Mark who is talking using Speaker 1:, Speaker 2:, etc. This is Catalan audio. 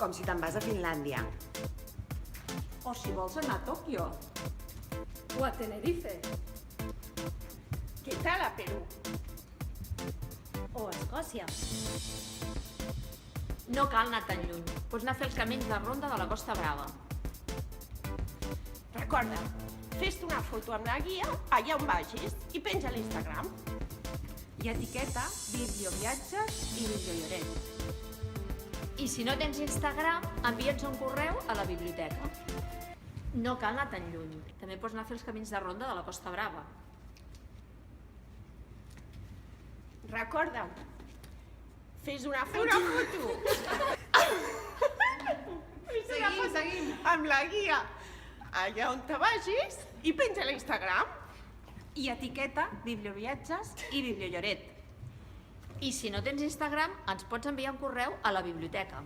Speaker 1: com si te'n vas a Finlàndia.
Speaker 2: O si vols anar a Tòquio.
Speaker 3: O a Tenerife.
Speaker 2: Què tal a Perú?
Speaker 3: O a Escòcia.
Speaker 4: No cal anar tan lluny. Pots anar a fer els camins de ronda de la Costa Brava.
Speaker 2: Recorda, fes-te una foto amb la guia allà on vagis i penja a l'Instagram.
Speaker 5: I etiqueta Biblioviatges i Bibliollorent.
Speaker 4: I si no tens Instagram, envia'ns un correu a la biblioteca. No cal anar tan lluny. També pots anar a fer els camins de ronda de la Costa Brava.
Speaker 2: Recorda, fes una foto.
Speaker 5: Seguim.
Speaker 2: Amb la guia allà on te vagis i penja a l'Instagram.
Speaker 5: I etiqueta Biblioviatges i Bibliollorent.
Speaker 4: I si no tens Instagram, ens pots enviar un correu a la biblioteca.